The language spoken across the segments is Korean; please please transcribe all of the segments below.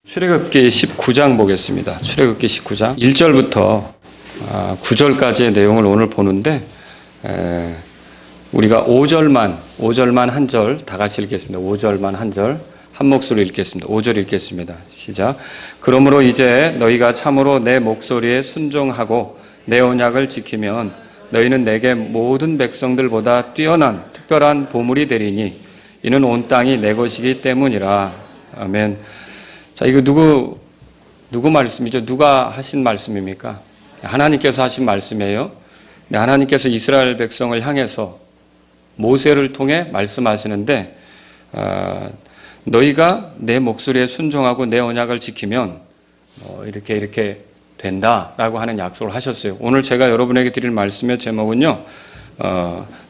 출애굽기 19장 보겠습니다. 출애굽기 19장 1절부터 9절까지의 내용을 오늘 보는데 우리가 5절만 한 절 다 같이 읽겠습니다. 5절만 한 절 한 목소리로 읽겠습니다. 5절 읽겠습니다. 시작. 그러므로 이제 너희가 참으로 내 목소리에 순종하고 내 언약을 지키면 너희는 내게 모든 백성들보다 뛰어난 특별한 보물이 되리니 이는 온 땅이 내 것이기 때문이라. 아멘. 자, 이거 누구 말씀이죠? 누가 하신 말씀입니까? 하나님께서 하신 말씀이에요. 하나님께서 이스라엘 백성을 향해서 모세를 통해 말씀하시는데 너희가 내 목소리에 순종하고 내 언약을 지키면 이렇게 된다라고 하는 약속을 하셨어요. 오늘 제가 여러분에게 드릴 말씀의 제목은요.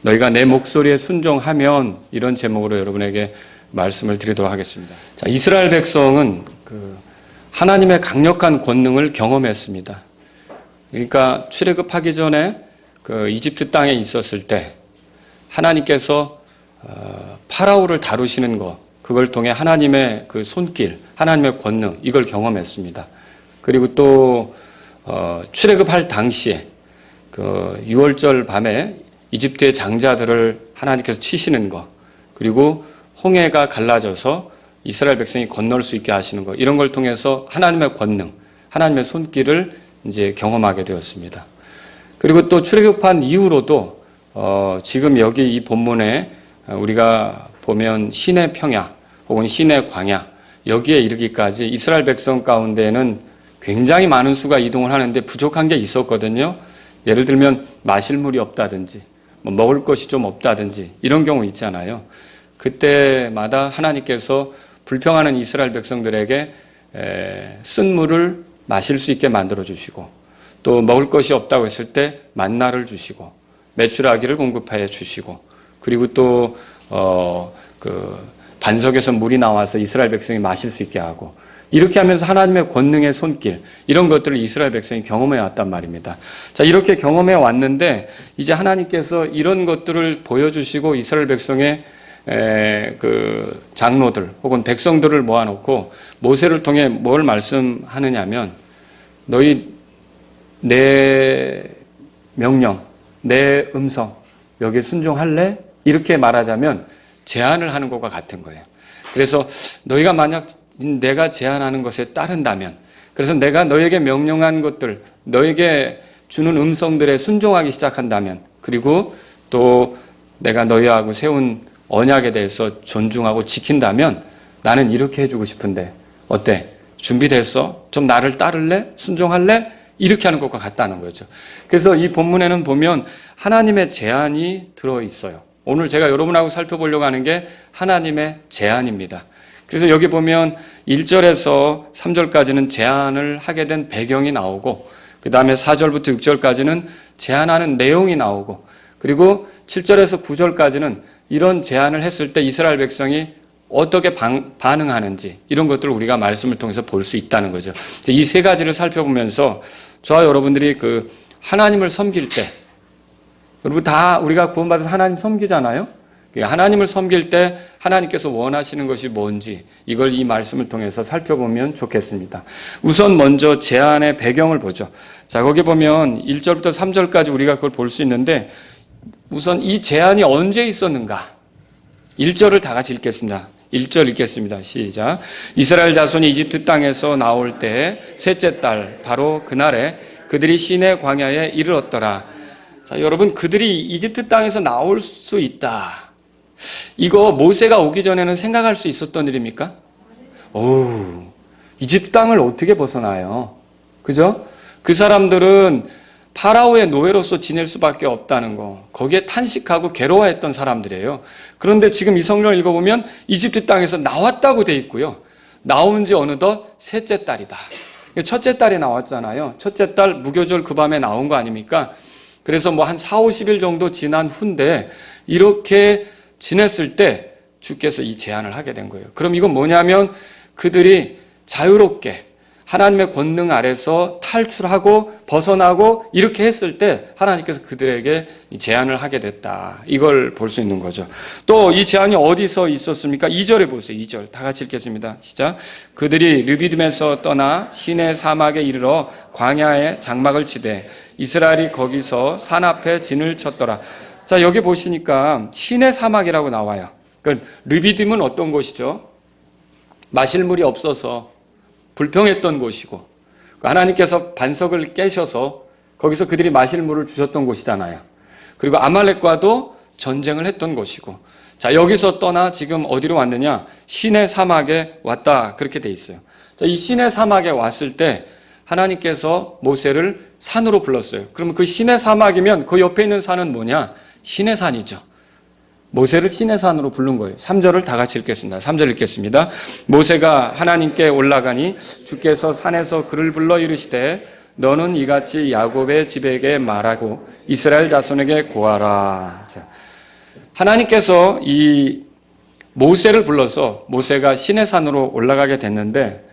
너희가 내 목소리에 순종하면 이런 제목으로 여러분에게 말씀을 드리도록 하겠습니다. 자, 이스라엘 백성은 하나님의 강력한 권능을 경험했습니다. 그러니까 출애굽하기 전에 이집트 땅에 있었을 때 하나님께서 파라오를 다루시는 것, 그걸 통해 하나님의 그 손길, 하나님의 권능, 이걸 경험했습니다. 그리고 또 출애굽할 당시에 6월절 밤에 이집트의 장자들을 하나님께서 치시는 것, 그리고 홍해가 갈라져서 이스라엘 백성이 건널 수 있게 하시는 것, 이런 걸 통해서 하나님의 권능, 하나님의 손길을 이제 경험하게 되었습니다. 그리고 또 출애굽한 이후로도 지금 여기 이 본문에 우리가 보면 신의 평야 혹은 신의 광야, 여기에 이르기까지 이스라엘 백성 가운데는 굉장히 많은 수가 이동을 하는데 부족한 게 있었거든요. 예를 들면 마실 물이 없다든지 먹을 것이 좀 없다든지 이런 경우 있잖아요. 그때마다 하나님께서 불평하는 이스라엘 백성들에게 쓴 물을 마실 수 있게 만들어 주시고, 또 먹을 것이 없다고 했을 때 만나를 주시고 메추라기를 공급하여 주시고, 그리고 또 반석에서 물이 나와서 이스라엘 백성이 마실 수 있게 하고, 이렇게 하면서 하나님의 권능의 손길, 이런 것들을 이스라엘 백성이 경험해 왔단 말입니다. 자, 이렇게 경험해 왔는데 이제 하나님께서 이런 것들을 보여주시고 이스라엘 백성의 장로들 혹은 백성들을 모아놓고 모세를 통해 뭘 말씀하느냐면, 너희 내 명령, 내 음성 여기에 순종할래? 이렇게 말하자면 제안을 하는 것과 같은 거예요. 그래서 너희가 만약 내가 제안하는 것에 따른다면, 그래서 내가 너에게 명령한 것들, 너에게 주는 음성들에 순종하기 시작한다면, 그리고 또 내가 너희하고 세운 언약에 대해서 존중하고 지킨다면 나는 이렇게 해주고 싶은데 어때? 준비됐어? 좀 나를 따를래? 순종할래? 이렇게 하는 것과 같다는 거죠. 그래서 이 본문에는 보면 하나님의 제안이 들어있어요. 오늘 제가 여러분하고 살펴보려고 하는 게 하나님의 제안입니다. 그래서 여기 보면 1절에서 3절까지는 제안을 하게 된 배경이 나오고, 그 다음에 4절부터 6절까지는 제안하는 내용이 나오고, 그리고 7절에서 9절까지는 이런 제안을 했을 때 이스라엘 백성이 어떻게 반응하는지, 이런 것들을 우리가 말씀을 통해서 볼 수 있다는 거죠. 이 세 가지를 살펴보면서 저와 여러분들이 하나님을 섬길 때, 여러분 다 우리가 구원받아서 하나님 섬기잖아요. 하나님을 섬길 때 하나님께서 원하시는 것이 뭔지, 이걸 이 말씀을 통해서 살펴보면 좋겠습니다. 우선 먼저 제안의 배경을 보죠. 자, 거기 보면 1절부터 3절까지 우리가 그걸 볼 수 있는데, 우선 이 제안이 언제 있었는가? 1절을 다 같이 읽겠습니다. 1절 읽겠습니다. 시작. 이스라엘 자손이 이집트 땅에서 나올 때 셋째 달 바로 그날에 그들이 시내 광야에 이르렀더라. 자, 여러분, 그들이 이집트 땅에서 나올 수 있다. 이거 모세가 오기 전에는 생각할 수 있었던 일입니까? 이집트 땅을 어떻게 벗어나요? 그죠? 그 사람들은 파라오의 노예로서 지낼 수밖에 없다는 거, 거기에 탄식하고 괴로워했던 사람들이에요. 그런데 지금 이 성경을 읽어보면 이집트 땅에서 나왔다고 돼 있고요. 나온 지 어느덧 셋째 달이다. 첫째 달에 나왔잖아요. 첫째 달 무교절 그 밤에 나온 거 아닙니까? 그래서 한 4, 50일 정도 지난 후인데 이렇게 지냈을 때 주께서 이 제안을 하게 된 거예요. 그럼 이건 뭐냐면 그들이 자유롭게 하나님의 권능 아래서 탈출하고 벗어나고 이렇게 했을 때 하나님께서 그들에게 제안을 하게 됐다. 이걸 볼 수 있는 거죠. 또 이 제안이 어디서 있었습니까? 2절에 보세요. 2절 다 같이 읽겠습니다. 시작. 그들이 르비딤에서 떠나 시내 사막에 이르러 광야에 장막을 치되 이스라엘이 거기서 산 앞에 진을 쳤더라. 자, 여기 보시니까 시내 사막이라고 나와요. 그러니까 르비딤은 어떤 곳이죠? 마실 물이 없어서 불평했던 곳이고 하나님께서 반석을 깨셔서 거기서 그들이 마실 물을 주셨던 곳이잖아요. 그리고 아말렉과도 전쟁을 했던 곳이고, 자, 여기서 떠나 지금 어디로 왔느냐? 시내 사막에 왔다. 그렇게 돼 있어요. 자, 이 시내 사막에 왔을 때 하나님께서 모세를 산으로 불렀어요. 그러면 그 시내 사막이면 그 옆에 있는 산은 뭐냐? 시내 산이죠. 모세를 시내 산으로 부른 거예요. 3절을 다 같이 읽겠습니다. 3절 읽겠습니다. 모세가 하나님께 올라가니 주께서 산에서 그를 불러 이르시되 너는 이같이 야곱의 집에게 말하고 이스라엘 자손에게 고하라. 자, 하나님께서 이 모세를 불러서 모세가 시내 산으로 올라가게 됐는데,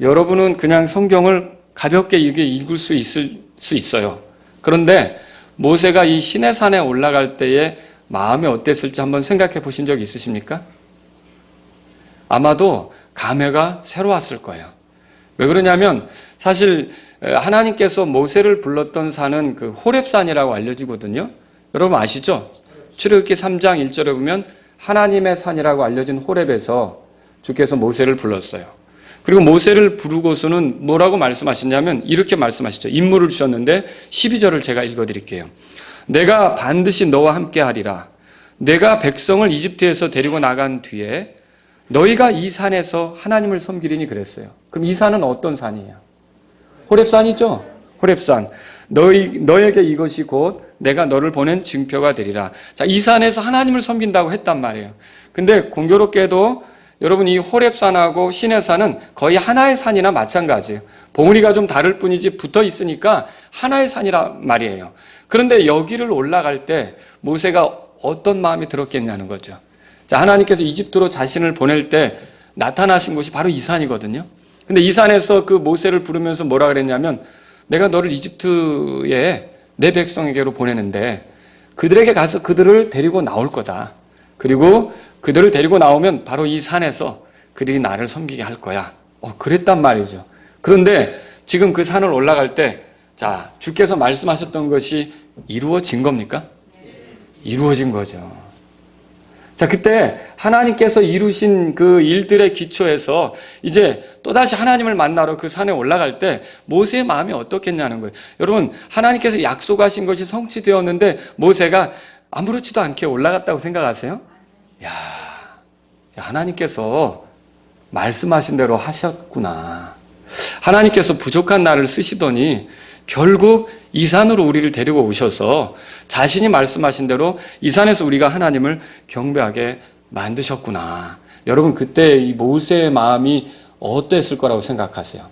여러분은 그냥 성경을 가볍게 읽을 수 있어요. 그런데 모세가 이 시내 산에 올라갈 때에 마음이 어땠을지 한번 생각해 보신 적 있으십니까? 아마도 감회가 새로웠을 거예요. 왜 그러냐면 사실 하나님께서 모세를 불렀던 산은 그 호렙산이라고 알려지거든요. 여러분 아시죠? 출애굽기 3장 1절에 보면 하나님의 산이라고 알려진 호렙에서 주께서 모세를 불렀어요. 그리고 모세를 부르고서는 뭐라고 말씀하셨냐면 이렇게 말씀하시죠. 임무를 주셨는데 12절을 제가 읽어드릴게요. 내가 반드시 너와 함께 하리라. 내가 백성을 이집트에서 데리고 나간 뒤에 너희가 이 산에서 하나님을 섬기리니 그랬어요. 그럼 이 산은 어떤 산이에요? 호렙산이죠. 호렙산. 너에게 이것이 곧 내가 너를 보낸 증표가 되리라. 자, 이 산에서 하나님을 섬긴다고 했단 말이에요. 근데 공교롭게도 여러분 이 호렙산하고 시내산은 거의 하나의 산이나 마찬가지예요. 봉우리가 좀 다를 뿐이지 붙어 있으니까 하나의 산이란 말이에요. 그런데 여기를 올라갈 때 모세가 어떤 마음이 들었겠냐는 거죠. 자, 하나님께서 이집트로 자신을 보낼 때 나타나신 곳이 바로 이 산이거든요. 근데 이 산에서 그 모세를 부르면서 뭐라 그랬냐면 내가 너를 이집트에 내 백성에게로 보내는데 그들에게 가서 그들을 데리고 나올 거다. 그리고 그들을 데리고 나오면 바로 이 산에서 그들이 나를 섬기게 할 거야. 그랬단 말이죠. 그런데 지금 그 산을 올라갈 때 자, 주께서 말씀하셨던 것이 이루어진 겁니까? 이루어진 거죠. 자, 그때 하나님께서 이루신 그 일들의 기초에서 이제 또다시 하나님을 만나러 그 산에 올라갈 때 모세의 마음이 어떻겠냐는 거예요. 여러분, 하나님께서 약속하신 것이 성취되었는데 모세가 아무렇지도 않게 올라갔다고 생각하세요? 하나님께서 말씀하신 대로 하셨구나. 하나님께서 부족한 나를 쓰시더니 결국 이 산으로 우리를 데리고 오셔서 자신이 말씀하신 대로 이 산에서 우리가 하나님을 경배하게 만드셨구나. 여러분, 그때 이 모세의 마음이 어땠을 거라고 생각하세요?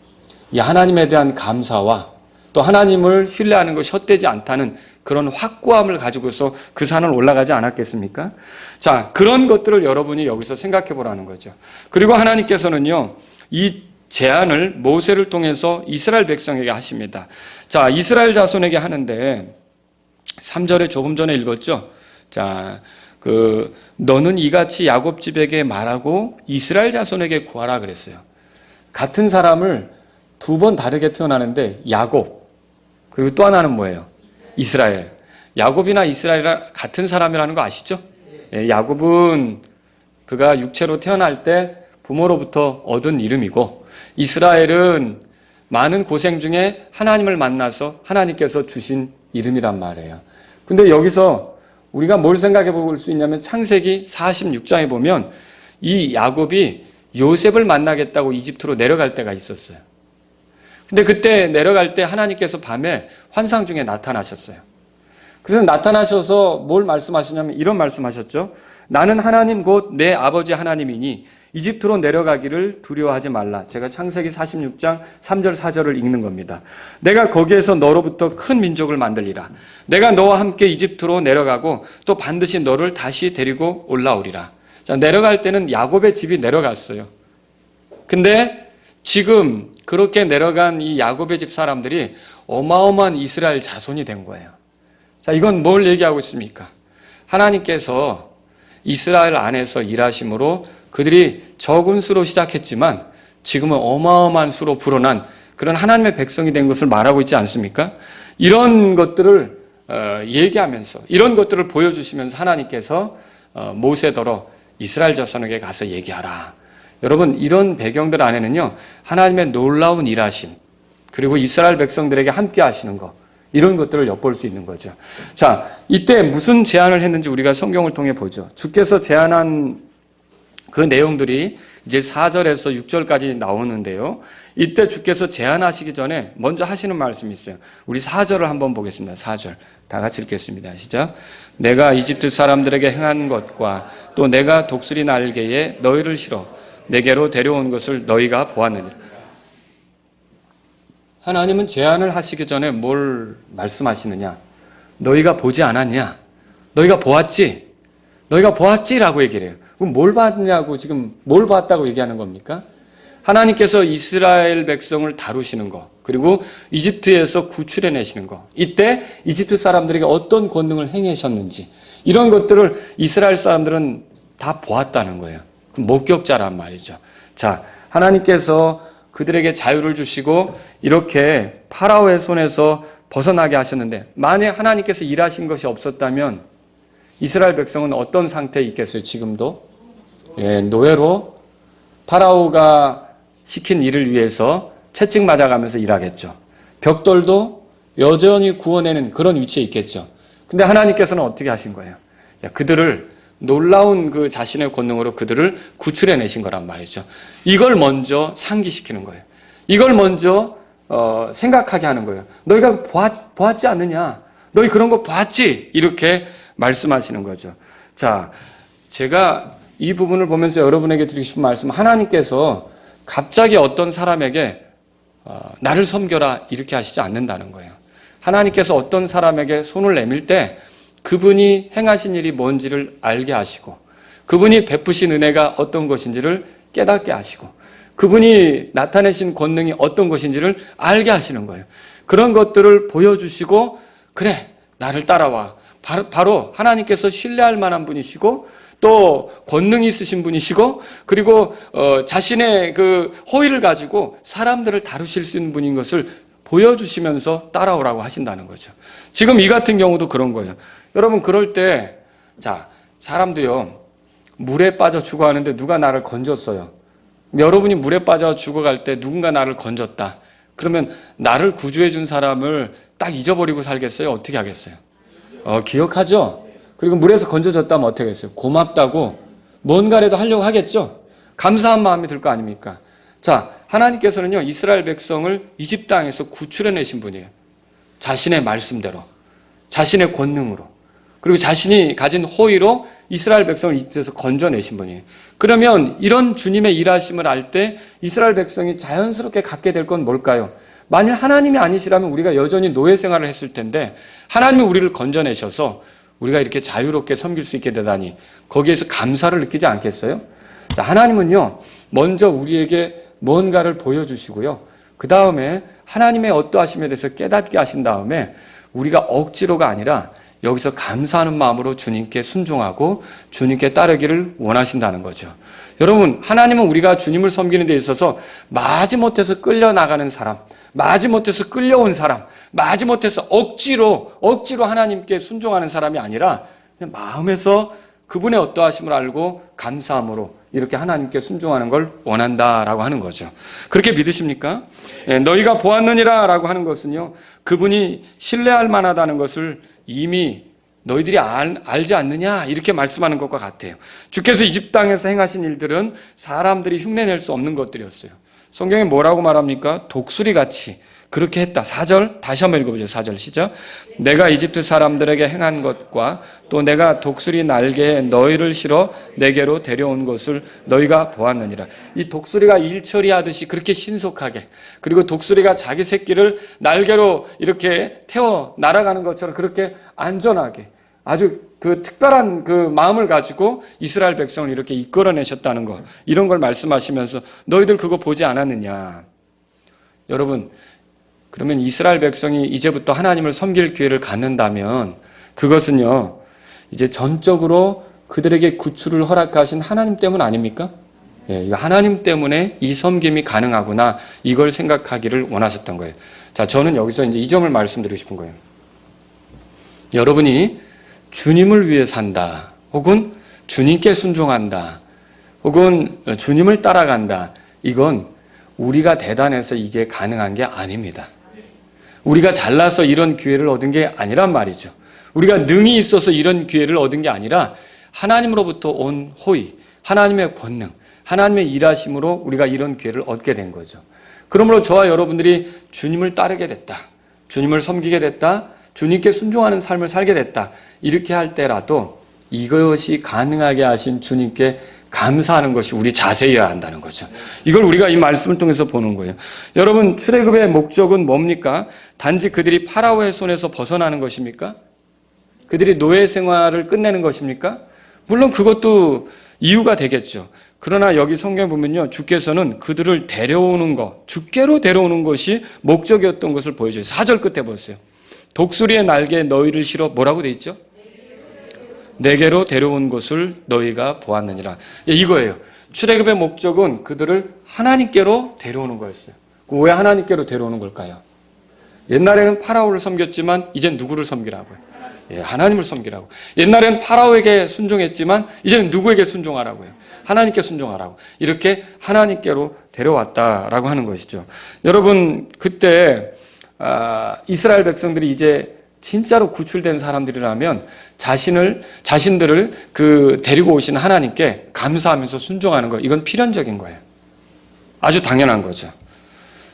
이 하나님에 대한 감사와 또 하나님을 신뢰하는 것이 헛되지 않다는 그런 확고함을 가지고서 그 산을 올라가지 않았겠습니까? 자, 그런 것들을 여러분이 여기서 생각해 보라는 거죠. 그리고 하나님께서는요, 이 제안을 모세를 통해서 이스라엘 백성에게 하십니다. 자, 이스라엘 자손에게 하는데 3절에 조금 전에 읽었죠. 자, 너는 이같이 야곱 집에게 말하고 이스라엘 자손에게 구하라 그랬어요. 같은 사람을 두 번 다르게 표현하는데 야곱, 그리고 또 하나는 뭐예요? 이스라엘. 야곱이나 이스라엘 같은 사람이라는 거 아시죠? 야곱은 그가 육체로 태어날 때 부모로부터 얻은 이름이고, 이스라엘은 많은 고생 중에 하나님을 만나서 하나님께서 주신 이름이란 말이에요. 근데 여기서 우리가 뭘 생각해 볼 수 있냐면 창세기 46장에 보면 이 야곱이 요셉을 만나겠다고 이집트로 내려갈 때가 있었어요. 근데 그때 내려갈 때 하나님께서 밤에 환상 중에 나타나셨어요. 그래서 나타나셔서 뭘 말씀하시냐면 이런 말씀하셨죠. 나는 하나님 곧 내 아버지 하나님이니 이집트로 내려가기를 두려워하지 말라. 제가 창세기 46장 3절 4절을 읽는 겁니다. 내가 거기에서 너로부터 큰 민족을 만들리라. 내가 너와 함께 이집트로 내려가고 또 반드시 너를 다시 데리고 올라오리라. 자, 내려갈 때는 야곱의 집이 내려갔어요. 근데 지금 그렇게 내려간 이 야곱의 집 사람들이 어마어마한 이스라엘 자손이 된 거예요. 자, 이건 뭘 얘기하고 있습니까? 하나님께서 이스라엘 안에서 일하심으로 그들이 적은 수로 시작했지만 지금은 어마어마한 수로 불어난 그런 하나님의 백성이 된 것을 말하고 있지 않습니까? 이런 것들을 얘기하면서 이런 것들을 보여주시면서 하나님께서 모세더러 이스라엘 자손에게 가서 얘기하라. 여러분, 이런 배경들 안에는요, 하나님의 놀라운 일하심, 그리고 이스라엘 백성들에게 함께 하시는 것, 이런 것들을 엿볼 수 있는 거죠. 자, 이때 무슨 제안을 했는지 우리가 성경을 통해 보죠. 주께서 제안한 그 내용들이 이제 4절에서 6절까지 나오는데요. 이때 주께서 제안하시기 전에 먼저 하시는 말씀이 있어요. 우리 4절을 한번 보겠습니다. 4절. 다 같이 읽겠습니다. 시작. 내가 이집트 사람들에게 행한 것과 또 내가 독수리 날개에 너희를 실어 내게로 데려온 것을 너희가 보았느니라. 하나님은 제안을 하시기 전에 뭘 말씀하시느냐? 너희가 보지 않았냐? 너희가 보았지? 너희가 보았지라고 얘기를 해요. 그럼 뭘 봤냐고 지금 뭘 봤다고 얘기하는 겁니까? 하나님께서 이스라엘 백성을 다루시는 것, 그리고 이집트에서 구출해내시는 것, 이때 이집트 사람들에게 어떤 권능을 행하셨는지 이런 것들을 이스라엘 사람들은 다 보았다는 거예요. 목격자란 말이죠. 자, 하나님께서 그들에게 자유를 주시고 이렇게 파라오의 손에서 벗어나게 하셨는데 만약 하나님께서 일하신 것이 없었다면 이스라엘 백성은 어떤 상태에 있겠어요? 지금도 노예로 파라오가 시킨 일을 위해서 채찍 맞아가면서 일하겠죠. 벽돌도 여전히 구워내는 그런 위치에 있겠죠. 근데 하나님께서는 어떻게 하신 거예요? 그들을 놀라운 그 자신의 권능으로 그들을 구출해내신 거란 말이죠. 이걸 먼저 상기시키는 거예요. 이걸 먼저 생각하게 하는 거예요. 너희가 보았지 않느냐? 너희 그런 거 봤지? 이렇게 말씀하시는 거죠. 자, 제가 이 부분을 보면서 여러분에게 드리고 싶은 말씀, 하나님께서 갑자기 어떤 사람에게 나를 섬겨라 이렇게 하시지 않는다는 거예요. 하나님께서 어떤 사람에게 손을 내밀 때 그분이 행하신 일이 뭔지를 알게 하시고 그분이 베푸신 은혜가 어떤 것인지를 깨닫게 하시고 그분이 나타내신 권능이 어떤 것인지를 알게 하시는 거예요. 그런 것들을 보여주시고 그래, 나를 따라와. 바로 하나님께서 신뢰할 만한 분이시고 또 권능이 있으신 분이시고 그리고 자신의 그 호의를 가지고 사람들을 다루실 수 있는 분인 것을 보여주시면서 따라오라고 하신다는 거죠. 지금 이 같은 경우도 그런 거예요. 여러분, 그럴 때, 자, 사람도요, 물에 빠져 죽어가는데 누가 나를 건졌어요. 여러분이 물에 빠져 죽어갈 때 누군가 나를 건졌다. 그러면 나를 구조해 준 사람을 딱 잊어버리고 살겠어요? 어떻게 하겠어요? 기억하죠? 그리고 물에서 건져졌다면 어떻게 하겠어요? 고맙다고 뭔가라도 하려고 하겠죠? 감사한 마음이 들 거 아닙니까? 자, 하나님께서는요, 이스라엘 백성을 이집트 땅에서 구출해내신 분이에요. 자신의 말씀대로, 자신의 권능으로, 그리고 자신이 가진 호의로 이스라엘 백성을 이집트에서 건져내신 분이에요. 그러면 이런 주님의 일하심을 알 때 이스라엘 백성이 자연스럽게 갖게 될 건 뭘까요? 만일 하나님이 아니시라면 우리가 여전히 노예 생활을 했을 텐데 하나님이 우리를 건져내셔서 우리가 이렇게 자유롭게 섬길 수 있게 되다니 거기에서 감사를 느끼지 않겠어요? 자, 하나님은요, 먼저 우리에게 뭔가를 보여주시고요. 그 다음에 하나님의 어떠하심에 대해서 깨닫게 하신 다음에 우리가 억지로가 아니라 여기서 감사하는 마음으로 주님께 순종하고 주님께 따르기를 원하신다는 거죠. 여러분, 하나님은 우리가 주님을 섬기는 데 있어서 마지못해서 끌려나가는 사람, 마지못해서 끌려온 사람, 마지못해서 억지로 하나님께 순종하는 사람이 아니라 그냥 마음에서 그분의 어떠하심을 알고 감사함으로 이렇게 하나님께 순종하는 걸 원한다라고 하는 거죠. 그렇게 믿으십니까? 너희가 보았느니라 라고 하는 것은요, 그분이 신뢰할 만하다는 것을 이미 너희들이 알지 않느냐 이렇게 말씀하는 것과 같아요. 주께서 이집트 땅에서 행하신 일들은 사람들이 흉내낼 수 없는 것들이었어요. 성경에 뭐라고 말합니까? 독수리같이 그렇게 했다. 4절 다시 한번 읽어보죠. 4절 시작. 내가 이집트 사람들에게 행한 것과 또 내가 독수리 날개에 너희를 실어 내게로 데려온 것을 너희가 보았느니라. 이 독수리가 일처리 하듯이 그렇게 신속하게, 그리고 독수리가 자기 새끼를 날개로 이렇게 태워 날아가는 것처럼 그렇게 안전하게 아주 그 특별한 그 마음을 가지고 이스라엘 백성을 이렇게 이끌어내셨다는 것, 이런 걸 말씀하시면서 너희들 그거 보지 않았느냐. 여러분, 그러면 이스라엘 백성이 이제부터 하나님을 섬길 기회를 갖는다면 그것은요, 이제 전적으로 그들에게 구출을 허락하신 하나님 때문 아닙니까? 예, 하나님 때문에 이 섬김이 가능하구나, 이걸 생각하기를 원하셨던 거예요. 자, 저는 여기서 이제 이 점을 말씀드리고 싶은 거예요. 여러분이 주님을 위해 산다, 혹은 주님께 순종한다, 혹은 주님을 따라간다, 이건 우리가 대단해서 이게 가능한 게 아닙니다. 우리가 잘나서 이런 기회를 얻은 게 아니란 말이죠. 우리가 능이 있어서 이런 기회를 얻은 게 아니라 하나님으로부터 온 호의, 하나님의 권능, 하나님의 일하심으로 우리가 이런 기회를 얻게 된 거죠. 그러므로 저와 여러분들이 주님을 따르게 됐다, 주님을 섬기게 됐다, 주님께 순종하는 삶을 살게 됐다, 이렇게 할 때라도 이것이 가능하게 하신 주님께 감사하는 것이 우리 자세여야 한다는 거죠. 이걸 우리가 이 말씀을 통해서 보는 거예요. 여러분, 출애굽의 목적은 뭡니까? 단지 그들이 파라오의 손에서 벗어나는 것입니까? 그들이 노예 생활을 끝내는 것입니까? 물론 그것도 이유가 되겠죠. 그러나 여기 성경에 보면요, 주께서는 그들을 데려오는 것, 주께로 데려오는 것이 목적이었던 것을 보여줘요. 4절 끝에 보세요. 독수리의 날개에 너희를 실어 뭐라고 돼 있죠? 내게로 데려온 것을 너희가 보았느니라. 이거예요. 출애굽의 목적은 그들을 하나님께로 데려오는 거였어요. 왜 하나님께로 데려오는 걸까요? 옛날에는 파라오를 섬겼지만 이젠 누구를 섬기라고요? 예, 하나님을 섬기라고. 옛날에는 파라오에게 순종했지만 이제는 누구에게 순종하라고요? 하나님께 순종하라고. 이렇게 하나님께로 데려왔다라고 하는 것이죠. 여러분, 그때 이스라엘 백성들이 이제 진짜로 구출된 사람들이라면 자신들을 데리고 오신 하나님께 감사하면서 순종하는 것, 이건 필연적인 거예요. 아주 당연한 거죠.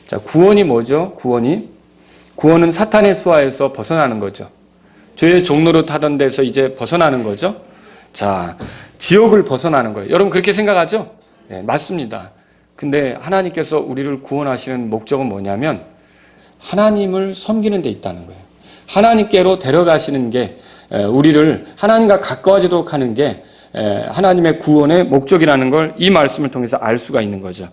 자, 구원이 뭐죠? 구원은 사탄의 수하에서 벗어나는 거죠. 죄의 종로로 타던 데서 이제 벗어나는 거죠. 자, 지옥을 벗어나는 거예요. 여러분 그렇게 생각하죠? 네, 맞습니다. 근데 하나님께서 우리를 구원하시는 목적은 뭐냐면 하나님을 섬기는 데 있다는 거예요. 하나님께로 데려가시는 게, 우리를 하나님과 가까워지도록 하는 게 하나님의 구원의 목적이라는 걸 이 말씀을 통해서 알 수가 있는 거죠.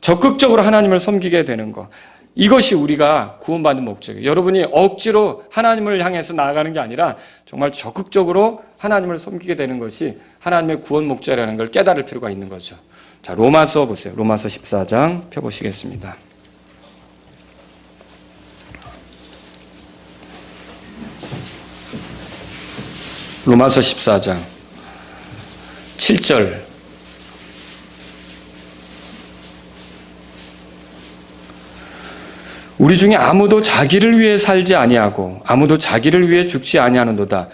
적극적으로 하나님을 섬기게 되는 것, 이것이 우리가 구원받는 목적이에요. 여러분이 억지로 하나님을 향해서 나아가는 게 아니라 정말 적극적으로 하나님을 섬기게 되는 것이 하나님의 구원 목적이라는 걸 깨달을 필요가 있는 거죠. 자, 로마서 보세요. 로마서 14장 펴보시겠습니다. 로마서 14장 7절. 우리 중에 아무도 자기를 위해 살지 아니하고 아무도 자기를 위해 죽지 아니하는도다.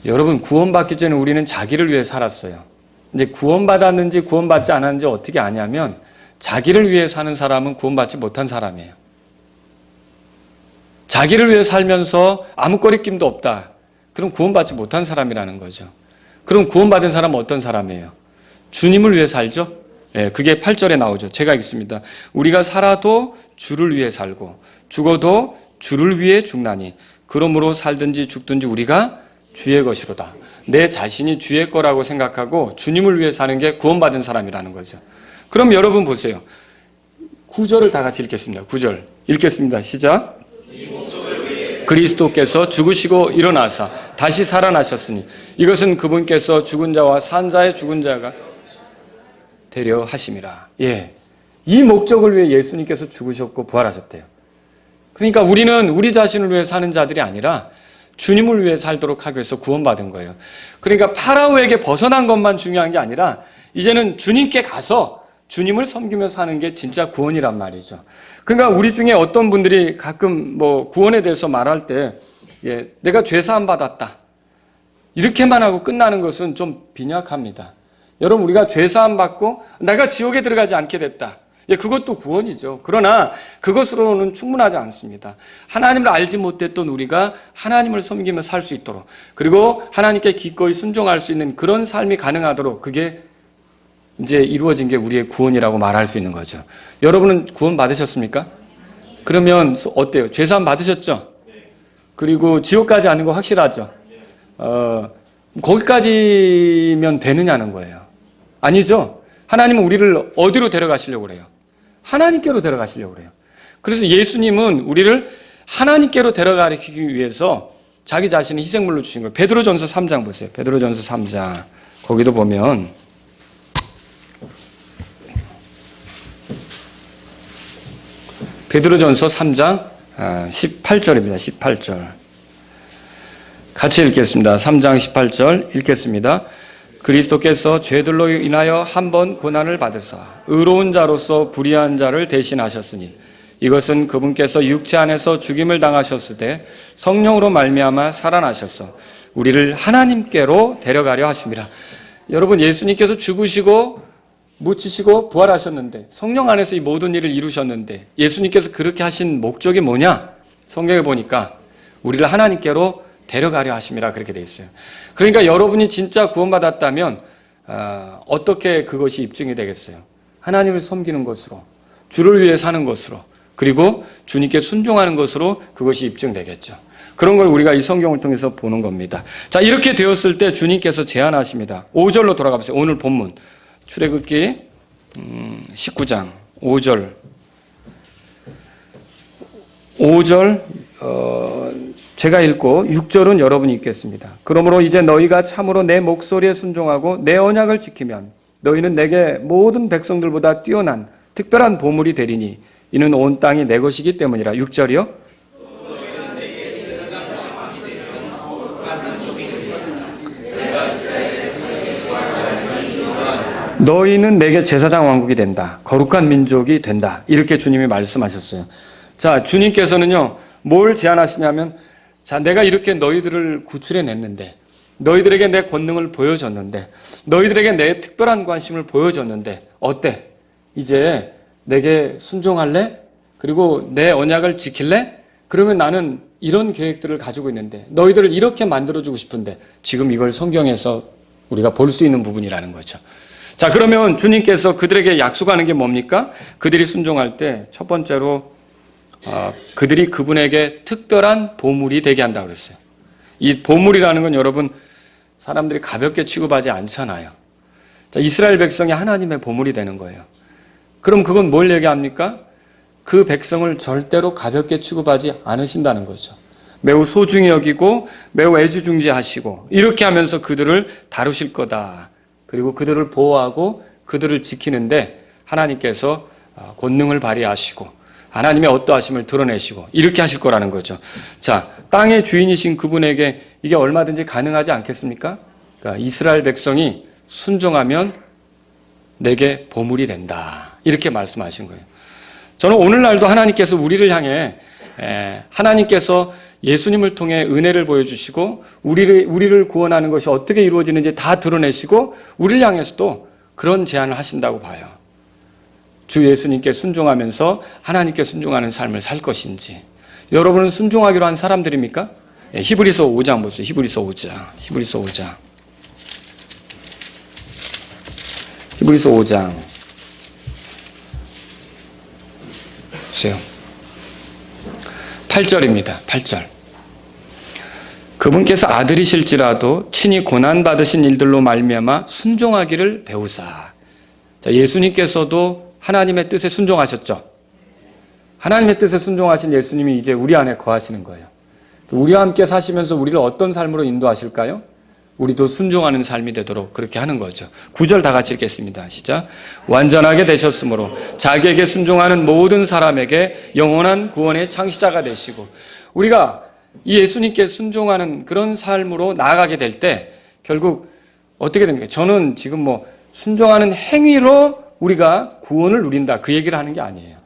여러분, 구원받기 전에 우리는 자기를 위해 살았어요. 이제 구원받았는지 구원받지 않았는지 어떻게 아냐면 자기를 위해 사는 사람은 구원받지 못한 사람이에요. 자기를 위해 살면서 아무 거리낌도 없다. 그럼 구원받지 못한 사람이라는 거죠. 그럼 구원받은 사람은 어떤 사람이에요? 주님을 위해 살죠? 예, 그게 8절에 나오죠. 제가 읽습니다. 우리가 살아도 주를 위해 살고 죽어도 주를 위해 죽나니 그러므로 살든지 죽든지 우리가 주의 것이로다. 내 자신이 주의 거라고 생각하고 주님을 위해 사는 게 구원받은 사람이라는 거죠. 그럼 여러분 보세요. 9절을 다 같이 읽겠습니다. 9절 읽겠습니다. 시작. 그리스도께서 죽으시고 일어나사 다시 살아나셨으니 이것은 그분께서 죽은 자와 산 자의 죽은 자가 되려 하심이라. 예, 이 목적을 위해 예수님께서 죽으셨고 부활하셨대요. 그러니까 우리는 우리 자신을 위해 사는 자들이 아니라 주님을 위해 살도록 하기 위해서 구원받은 거예요. 그러니까 파라오에게 벗어난 것만 중요한 게 아니라 이제는 주님께 가서 주님을 섬기며 사는 게 진짜 구원이란 말이죠. 그러니까 우리 중에 어떤 분들이 가끔 구원에 대해서 말할 때 내가 죄사함 받았다 이렇게만 하고 끝나는 것은 좀 빈약합니다. 여러분, 우리가 죄사함 받고 내가 지옥에 들어가지 않게 됐다. 그것도 구원이죠. 그러나 그것으로는 충분하지 않습니다. 하나님을 알지 못했던 우리가 하나님을 섬기며 살 수 있도록, 그리고 하나님께 기꺼이 순종할 수 있는 그런 삶이 가능하도록, 그게 이제 이루어진 게 우리의 구원이라고 말할 수 있는 거죠. 여러분은 구원 받으셨습니까? 그러면 어때요? 죄사함 받으셨죠? 그리고 지옥 가지 않는 거 확실하죠? 거기까지면 되느냐는 거예요. 아니죠? 하나님은 우리를 어디로 데려가시려고 그래요? 하나님께로 데려가시려고 그래요. 그래서 예수님은 우리를 하나님께로 데려가기 위해서 자기 자신을 희생물로 주신 거예요. 베드로전서 3장 보세요. 베드로전서 3장. 거기도 보면 베드로전서 3장 18절입니다. 18절. 같이 읽겠습니다. 3장 18절 읽겠습니다. 그리스도께서 죄들로 인하여 한 번 고난을 받으사 의로운 자로서 불의한 자를 대신하셨으니 이것은 그분께서 육체 안에서 죽임을 당하셨을 때 성령으로 말미암아 살아나셔서 우리를 하나님께로 데려가려 하심이라. 여러분, 예수님께서 죽으시고 묻히시고 부활하셨는데 성령 안에서 이 모든 일을 이루셨는데 예수님께서 그렇게 하신 목적이 뭐냐? 성경에 보니까 우리를 하나님께로 데려가려 하심이라 그렇게 돼 있어요. 그러니까 여러분이 진짜 구원받았다면 어떻게 그것이 입증이 되겠어요? 하나님을 섬기는 것으로, 주를 위해 사는 것으로, 그리고 주님께 순종하는 것으로 그것이 입증되겠죠. 그런 걸 우리가 이 성경을 통해서 보는 겁니다. 자, 이렇게 되었을 때 주님께서 제안하십니다. 5절로 돌아가 보세요. 오늘 본문 출애굽기 19장 5절. 제가 읽고 6절은 여러분이 읽겠습니다. 그러므로 이제 너희가 참으로 내 목소리에 순종하고 내 언약을 지키면 너희는 내게 모든 백성들보다 뛰어난 특별한 보물이 되리니 이는 온 땅이 내 것이기 때문이라. 6절이요. 너희는 내게 제사장 왕국이 된다. 거룩한 민족이 된다. 이렇게 주님이 말씀하셨어요. 자, 주님께서는요, 뭘 제안하시냐면, 자, 내가 이렇게 너희들을 구출해냈는데, 너희들에게 내 권능을 보여줬는데, 너희들에게 내 특별한 관심을 보여줬는데, 어때? 이제 내게 순종할래? 그리고 내 언약을 지킬래? 그러면 나는 이런 계획들을 가지고 있는데, 너희들을 이렇게 만들어주고 싶은데, 지금 이걸 성경에서 우리가 볼 수 있는 부분이라는 거죠. 자, 그러면 주님께서 그들에게 약속하는 게 뭡니까? 그들이 순종할 때 첫 번째로 그들이 그분에게 특별한 보물이 되게 한다고 그랬어요. 이 보물이라는 건 여러분, 사람들이 가볍게 취급하지 않잖아요. 자, 이스라엘 백성이 하나님의 보물이 되는 거예요. 그럼 그건 뭘 얘기합니까? 그 백성을 절대로 가볍게 취급하지 않으신다는 거죠. 매우 소중히 여기고 매우 애지중지하시고 이렇게 하면서 그들을 다루실 거다. 그리고 그들을 보호하고 그들을 지키는데 하나님께서 권능을 발휘하시고 하나님의 어떠하심을 드러내시고 이렇게 하실 거라는 거죠. 자, 땅의 주인이신 그분에게 이게 얼마든지 가능하지 않겠습니까? 그러니까 이스라엘 백성이 순종하면 내게 보물이 된다. 이렇게 말씀하신 거예요. 저는 오늘날도 하나님께서 우리를 향해 하나님께서 예수님을 통해 은혜를 보여주시고 우리를 구원하는 것이 어떻게 이루어지는지 다 드러내시고 우리를 향해서도 그런 제안을 하신다고 봐요. 주 예수님께 순종하면서 하나님께 순종하는 삶을 살 것인지. 여러분은 순종하기로 한 사람들입니까? 히브리서 5장 보세요. 히브리서 5장. 히브리서 5장. 보세요. 8절입니다. 8절. 그분께서 아들이실지라도 친히 고난받으신 일들로 말미암아 순종하기를 배우사. 자, 예수님께서도 하나님의 뜻에 순종하셨죠. 하나님의 뜻에 순종하신 예수님이 이제 우리 안에 거하시는 거예요. 우리와 함께 사시면서 우리를 어떤 삶으로 인도하실까요? 우리도 순종하는 삶이 되도록 그렇게 하는 거죠. 9절 다 같이 읽겠습니다. 시작. 완전하게 되셨으므로 자기에게 순종하는 모든 사람에게 영원한 구원의 창시자가 되시고, 우리가 이 예수님께 순종하는 그런 삶으로 나아가게 될 때 결국 어떻게 됩니까? 저는 지금 순종하는 행위로 우리가 구원을 누린다, 그 얘기를 하는 게 아니에요.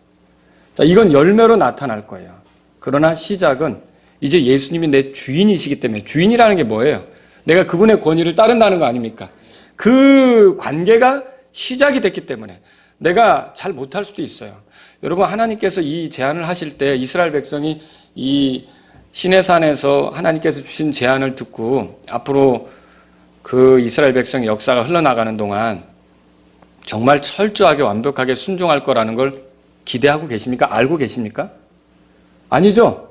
자, 이건 열매로 나타날 거예요. 그러나 시작은 이제 예수님이 내 주인이시기 때문에. 주인이라는 게 뭐예요? 내가 그분의 권위를 따른다는 거 아닙니까? 그 관계가 시작이 됐기 때문에 내가 잘 못할 수도 있어요. 여러분, 하나님께서 이 제안을 하실 때 이스라엘 백성이 이 시내산에서 하나님께서 주신 제안을 듣고 앞으로 그 이스라엘 백성의 역사가 흘러나가는 동안 정말 철저하게 완벽하게 순종할 거라는 걸 기대하고 계십니까? 알고 계십니까? 아니죠.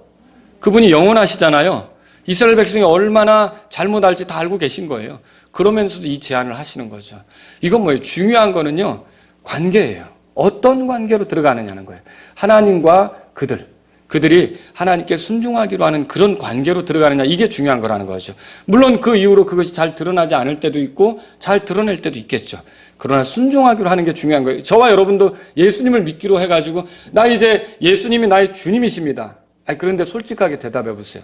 그분이 영원하시잖아요. 이스라엘 백성이 얼마나 잘못할지 다 알고 계신 거예요. 그러면서도 이 제안을 하시는 거죠. 이건 뭐예요? 중요한 거는요, 관계예요. 어떤 관계로 들어가느냐는 거예요. 하나님과 그들이 하나님께 순종하기로 하는 그런 관계로 들어가느냐, 이게 중요한 거라는 거죠. 물론 그 이후로 그것이 잘 드러나지 않을 때도 있고 잘 드러낼 때도 있겠죠. 그러나 순종하기로 하는 게 중요한 거예요. 저와 여러분도 예수님을 믿기로 해가지고 나 이제 예수님이 나의 주님이십니다. 그런데 솔직하게 대답해 보세요.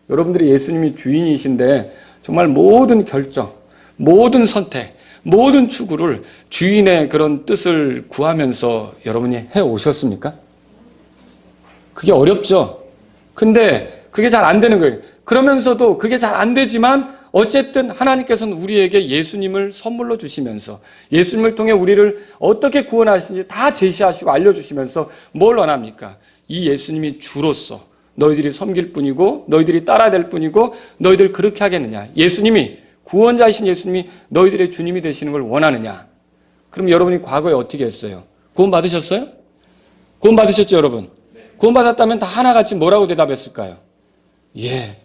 여러분들이 예수님이 주인이신데 정말 모든 결정, 모든 선택, 모든 추구를 주인의 그런 뜻을 구하면서 여러분이 해 오셨습니까? 그게 어렵죠. 근데 그게 잘 안 되는 거예요. 그러면서도 그게 잘 안 되지만 어쨌든 하나님께서는 우리에게 예수님을 선물로 주시면서 예수님을 통해 우리를 어떻게 구원하시는지 다 제시하시고 알려주시면서 뭘 원합니까? 이 예수님이 주로서 너희들이 섬길 뿐이고 너희들이 따라야 될 뿐이고 너희들 그렇게 하겠느냐? 예수님이 구원자이신 예수님이 너희들의 주님이 되시는 걸 원하느냐? 그럼 여러분이 과거에 어떻게 했어요? 구원 받으셨어요? 구원 받으셨죠, 여러분? 구원 받았다면 다 하나같이 뭐라고 대답했을까요? 예,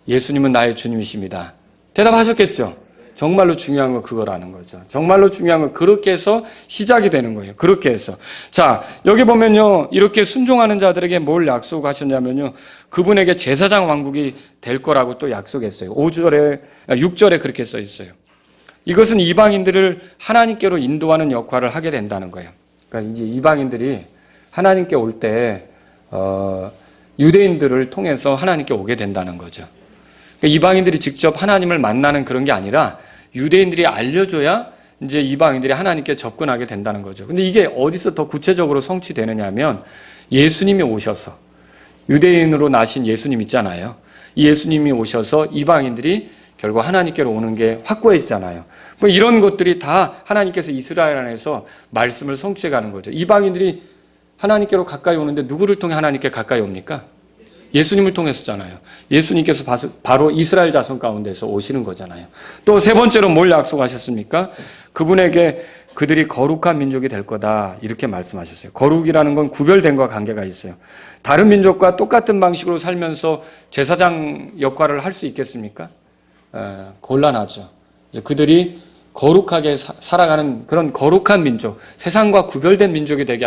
예수님은 나의 주님이십니다. 대답하셨겠죠? 정말로 중요한 건 그거라는 거죠. 정말로 중요한 건 그렇게 해서 시작이 되는 거예요. 그렇게 해서. 자, 여기 보면요. 이렇게 순종하는 자들에게 뭘 약속하셨냐면요. 그분에게 제사장 왕국이 될 거라고 또 약속했어요. 6절에 그렇게 써 있어요. 이것은 이방인들을 하나님께로 인도하는 역할을 하게 된다는 거예요. 그러니까 이제 이방인들이 하나님께 올 때, 유대인들을 통해서 하나님께 오게 된다는 거죠. 이방인들이 직접 하나님을 만나는 그런 게 아니라 유대인들이 알려줘야 이제 이방인들이 하나님께 접근하게 된다는 거죠. 근데 이게 어디서 더 구체적으로 성취되느냐 하면 예수님이 오셔서 유대인으로 나신 예수님 있잖아요. 이 예수님이 오셔서 이방인들이 결국 하나님께로 오는 게 확고해지잖아요. 이런 것들이 다 하나님께서 이스라엘 안에서 말씀을 성취해 가는 거죠. 이방인들이 하나님께로 가까이 오는데 누구를 통해 하나님께 가까이 옵니까? 예수님을 통해서잖아요. 예수님께서 바로 이스라엘 자손 가운데서 오시는 거잖아요. 또 세 번째로 뭘 약속하셨습니까? 그분에게 그들이 거룩한 민족이 될 거다 이렇게 말씀하셨어요. 거룩이라는 건 구별된 것과 관계가 있어요. 다른 민족과 똑같은 방식으로 살면서 제사장 역할을 할 수 있겠습니까? 곤란하죠. 그들이 거룩하게 살아가는 그런 거룩한 민족, 세상과 구별된 민족이 되게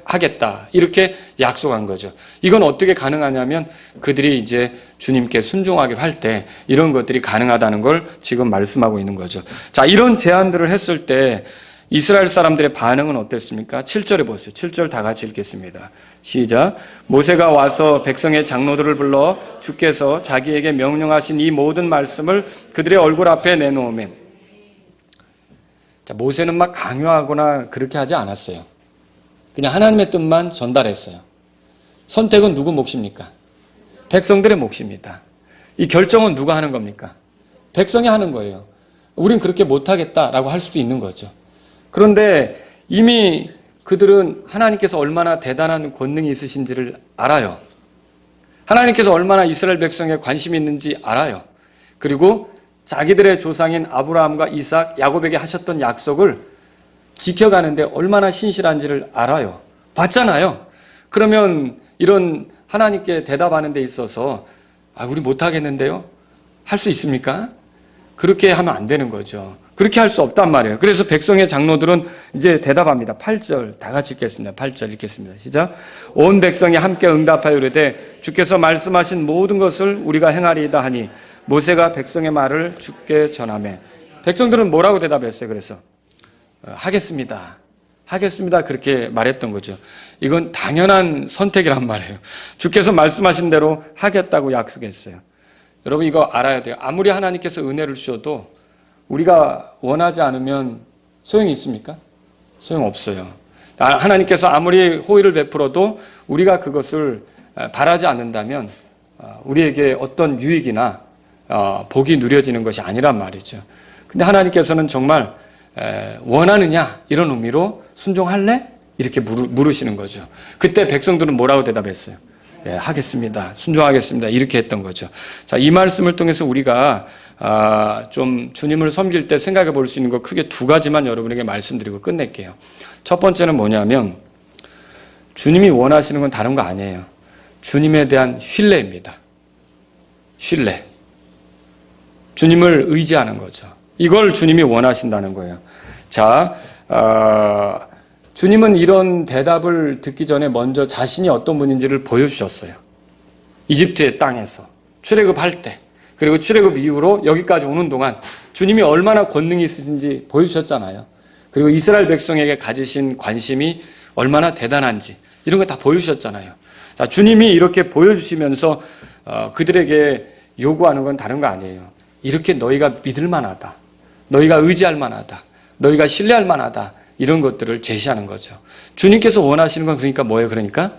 하겠다. 이렇게 약속한 거죠. 이건 어떻게 가능하냐면 그들이 이제 주님께 순종하기로 할 때 이런 것들이 가능하다는 걸 지금 말씀하고 있는 거죠. 자, 이런 제안들을 했을 때 이스라엘 사람들의 반응은 어땠습니까? 7절에 보세요. 7절 다 같이 읽겠습니다. 시작. 모세가 와서 백성의 장로들을 불러 주께서 자기에게 명령하신 이 모든 말씀을 그들의 얼굴 앞에 내놓으면 모세는 막 강요하거나 그렇게 하지 않았어요. 그냥 하나님의 뜻만 전달했어요. 선택은 누구 몫입니까? 백성들의 몫입니다. 이 결정은 누가 하는 겁니까? 백성이 하는 거예요. 우린 그렇게 못하겠다라고 할 수도 있는 거죠. 그런데 이미 그들은 하나님께서 얼마나 대단한 권능이 있으신지를 알아요. 하나님께서 얼마나 이스라엘 백성에 관심이 있는지 알아요. 그리고 자기들의 조상인 아브라함과 이삭, 야곱에게 하셨던 약속을 지켜가는데 얼마나 신실한지를 알아요. 봤잖아요. 그러면 이런 하나님께 대답하는 데 있어서 우리 못하겠는데요? 할 수 있습니까? 그렇게 하면 안 되는 거죠. 그렇게 할 수 없단 말이에요. 그래서 백성의 장로들은 이제 대답합니다. 8절 다 같이 읽겠습니다. 8절 읽겠습니다. 시작. 온 백성이 함께 응답하여 이르되 주께서 말씀하신 모든 것을 우리가 행하리이다 하니 모세가 백성의 말을 주께 전하매 백성들은 뭐라고 대답했어요? 그래서 하겠습니다. 하겠습니다. 그렇게 말했던 거죠. 이건 당연한 선택이란 말이에요. 주께서 말씀하신 대로 하겠다고 약속했어요. 여러분 이거 알아야 돼요. 아무리 하나님께서 은혜를 주셔도 우리가 원하지 않으면 소용이 있습니까? 소용없어요. 하나님께서 아무리 호의를 베풀어도 우리가 그것을 바라지 않는다면 우리에게 어떤 유익이나 복이 누려지는 것이 아니란 말이죠. 근데 하나님께서는 정말 원하느냐 이런 의미로 순종할래? 이렇게 물으시는 거죠. 그때 백성들은 뭐라고 대답했어요? 예, 하겠습니다. 순종하겠습니다. 이렇게 했던 거죠. 자, 이 말씀을 통해서 우리가 좀 주님을 섬길 때 생각해 볼 수 있는 거 크게 두 가지만 여러분에게 말씀드리고 끝낼게요. 첫 번째는 뭐냐면 주님이 원하시는 건 다른 거 아니에요. 주님에 대한 신뢰입니다. 신뢰. 주님을 의지하는 거죠. 이걸 주님이 원하신다는 거예요. 자, 주님은 이런 대답을 듣기 전에 먼저 자신이 어떤 분인지를 보여주셨어요. 이집트의 땅에서 출애굽할 때, 그리고 출애굽 이후로 여기까지 오는 동안 주님이 얼마나 권능이 있으신지 보여주셨잖아요. 그리고 이스라엘 백성에게 가지신 관심이 얼마나 대단한지 이런 거 다 보여주셨잖아요. 자, 주님이 이렇게 보여주시면서 그들에게 요구하는 건 다른 거 아니에요. 이렇게 너희가 믿을 만하다, 너희가 의지할 만하다, 너희가 신뢰할 만하다, 이런 것들을 제시하는 거죠. 주님께서 원하시는 건 그러니까 뭐예요? 그러니까